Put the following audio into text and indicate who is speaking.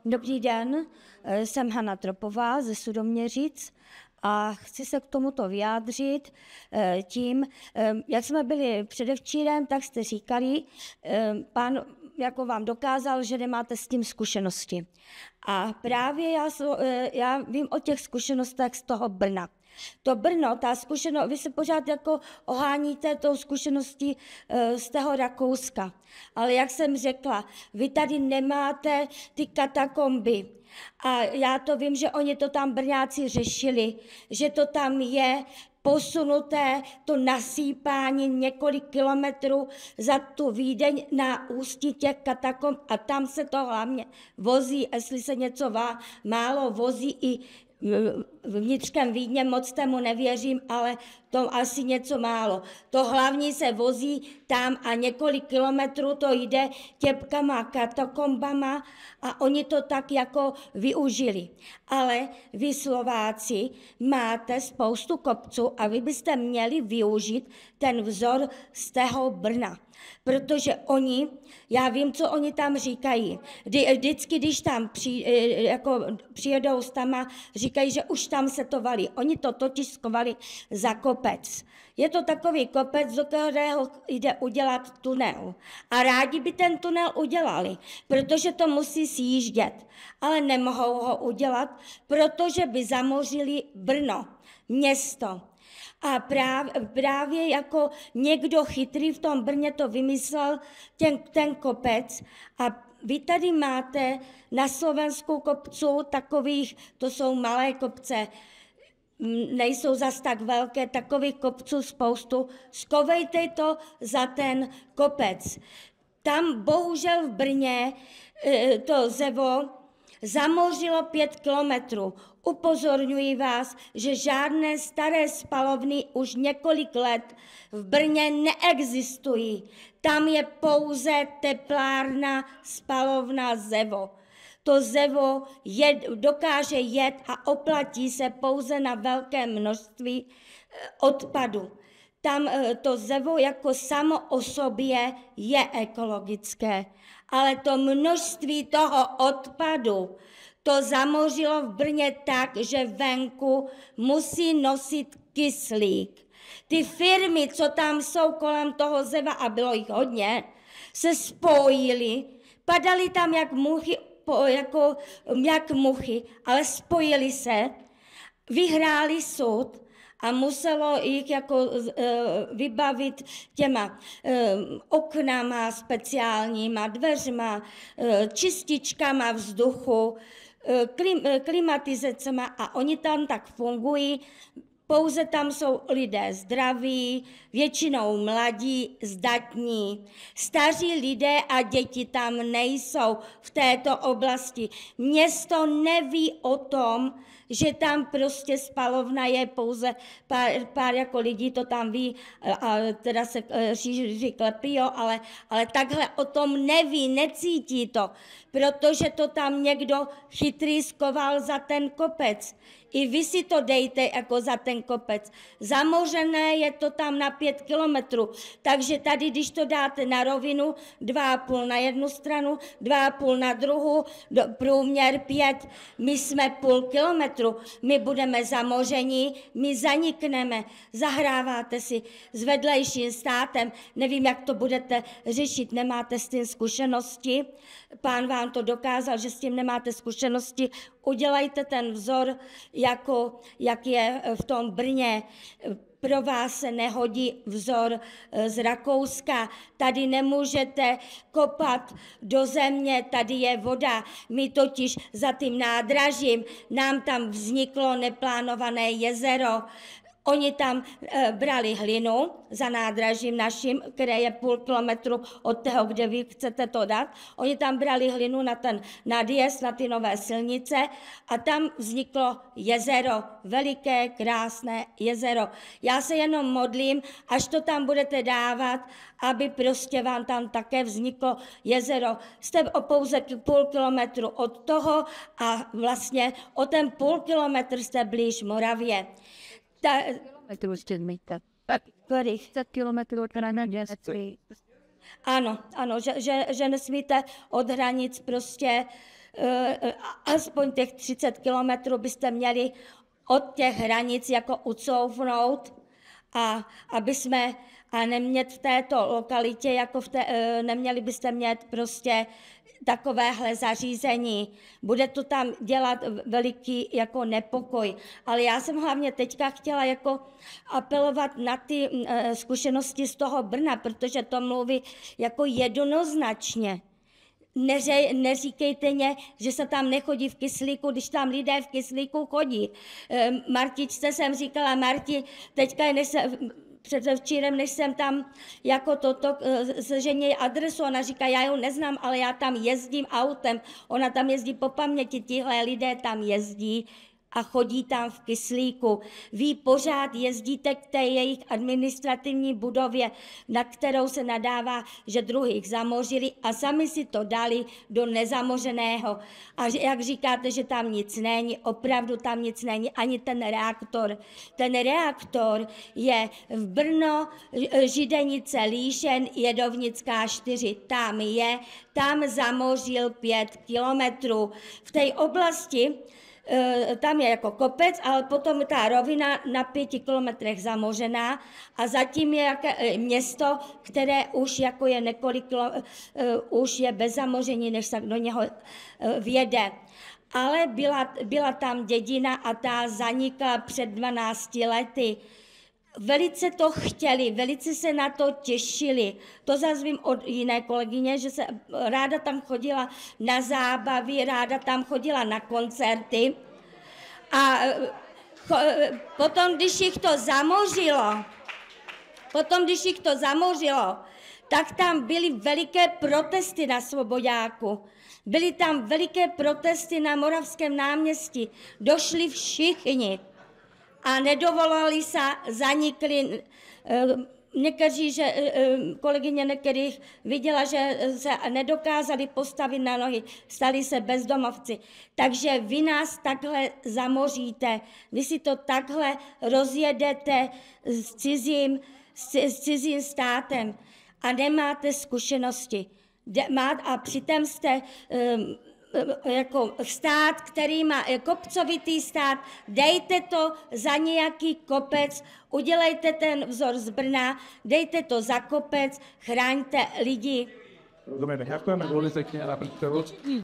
Speaker 1: Dobrý den, jsem Hana Tropová ze Sudoměřic a chci se k tomuto vyjádřit tím, jak jsme byli předevčírem, tak jste říkali, pán jako vám dokázal, že nemáte s tím zkušenosti. A právě já vím o těch zkušenostech z toho Brna. To Brno, ta zkušenost, vy se pořád jako oháníte tou zkušeností z toho Rakouska. Ale jak jsem řekla, vy tady nemáte ty katakomby. A já to vím, že oni to tam Brňáci řešili, že to tam je posunuté, to nasýpání několik kilometrů za tu Vídeň na ústí těch katakomb a tam se to hlavně vozí, jestli se něco málo vozí i vnitřkem Vídně, moc tomu nevěřím, ale to asi něco málo. To hlavní se vozí tam a několik kilometrů to jde těpkama, katakombama a oni to tak jako využili. Ale vy Slováci máte spoustu kopců a vy byste měli využít ten vzor z toho Brna. Protože oni, já vím, co oni tam říkají. Vždycky, když tam přijedou s tama, říkají, že už tam se to valí. Oni to totiž skovali za kopec. Je to takový kopec, do kterého jde udělat tunel. A rádi by ten tunel udělali, protože to musí sjíždět. Ale nemohou ho udělat, protože by zamořili Brno, město. A právě jako někdo chytrý v tom Brně to vymyslel, ten kopec. A vy tady máte na Slovensku kopců takových, to jsou malé kopce, nejsou zas tak velké, takových kopců spoustu. Skovejte to za ten kopec. Tam bohužel v Brně to zevo zamořilo 5 kilometrů. Upozorňuji vás, že žádné staré spalovny už několik let v Brně neexistují. Tam je pouze teplárna, spalovna zevo. To zevo dokáže jet a oplatí se pouze na velké množství odpadu. Tam to zevo jako samo o sobě je ekologické, ale to množství toho odpadu to zamořilo v Brně tak, že venku musí nosit kyslík. Ty firmy, co tam jsou kolem toho zeva, a bylo jich hodně, se spojily, padaly tam jak muchy, ale spojili se, vyhráli soud a muselo jich jako vybavit těma oknama speciálníma, dveřma, čističkama vzduchu, klimatizacema a oni tam tak fungují. Pouze tam jsou lidé zdraví, většinou mladí, zdatní. Staří lidé a děti tam nejsou v této oblasti. Město neví o tom, že tam prostě spalovna je, pouze pár jako lidí to tam ví, a teda se klepí, ale takhle o tom neví, necítí to, protože to tam někdo chytrý skoval za ten kopec. I vy si to dejte jako za ten kopec. Zamořené je to tam na 5 kilometrů. Takže tady, když to dáte na rovinu, 2,5 na jednu stranu, 2,5 na druhou, průměr 5, my jsme půl kilometru, my budeme zamoření, my zanikneme, zahráváte si s vedlejším státem, nevím, jak to budete řešit, nemáte s tím zkušenosti, pán vám to dokázal, že s tím nemáte zkušenosti, udělejte ten vzor, jak je v tom Brně. Pro vás se nehodí vzor z Rakouska. Tady nemůžete kopat do země, tady je voda. My totiž za tím nádražím, nám tam vzniklo neplánované jezero. Oni tam brali hlinu za nádražím naším, které je půl kilometru od toho, kde vy chcete to dát. Oni tam brali hlinu na ten nadjezd, na ty nové silnice a tam vzniklo jezero, veliké, krásné jezero. Já se jenom modlím, až to tam budete dávat, aby prostě vám tam také vzniklo jezero. Jste pouze půl kilometru od toho a vlastně o ten půl kilometr jste blíž Moravě.
Speaker 2: Kilometrů jste zmíte.
Speaker 1: Kterých?
Speaker 2: 10 kilometrů od hranice.
Speaker 1: Ano, že nesmíte od hranic prostě aspoň těch 30 kilometrů byste měli od těch hranic jako ucouvnout, a nemět v této lokalitě, jako neměli byste mít prostě takovéhle zařízení. Bude to tam dělat veliký jako nepokoj. Ale já jsem hlavně teďka chtěla jako apelovat na ty zkušenosti z toho Brna, protože to mluví jako jednoznačně. Neříkejte mě, že se tam nechodí v kyslíku, když tam lidé v kyslíku chodí. Martičce jsem říkala, Marti, teďka předevčírem, než jsem tam jako toto seženěj adresu, ona říká, já ji neznám, ale já tam jezdím autem, ona tam jezdí po paměti, tihle lidé tam jezdí a chodí tam v kyslíku. Vy pořád jezdíte k té jejich administrativní budově, na kterou se nadává, že druhých zamořili a sami si to dali do nezamořeného. A jak říkáte, že tam nic není, opravdu tam nic není, ani ten reaktor. Ten reaktor je v Brno, Židenice, Líšen, Jedovnická 4. Tam zamořil 5 kilometrů. V té oblasti tam je jako kopec, ale potom ta rovina na 5 kilometrech zamořená a zatím je město, které už jako je už je bez zamoření, než se do něho vjede. Ale byla tam dědina a ta zanikla před 12 lety. Velice to chtěli, velice se na to těšili. To zase vím od jiné kolegyně, že se ráda tam chodila na zábavy, ráda tam chodila na koncerty. A potom, když jich to zamořilo, tak tam byly veliké protesty na Svoboďáku. Byly tam veliké protesty na Moravském náměstí. Došli všichni. A nedovolali se, zanikli. Někteří, že kolegyně některých viděla, že se nedokázali postavit na nohy, stali se bezdomovci. Takže vy nás takhle zamoříte, vy si to takhle rozjedete s cizím státem a nemáte zkušenosti. A přitom jste jako stát, který má kopcovitý stát, dejte to za nějaký kopec, udělejte ten vzor z Brna, dejte to za kopec, chraňte lidi.
Speaker 3: Rozumíme, děkujeme,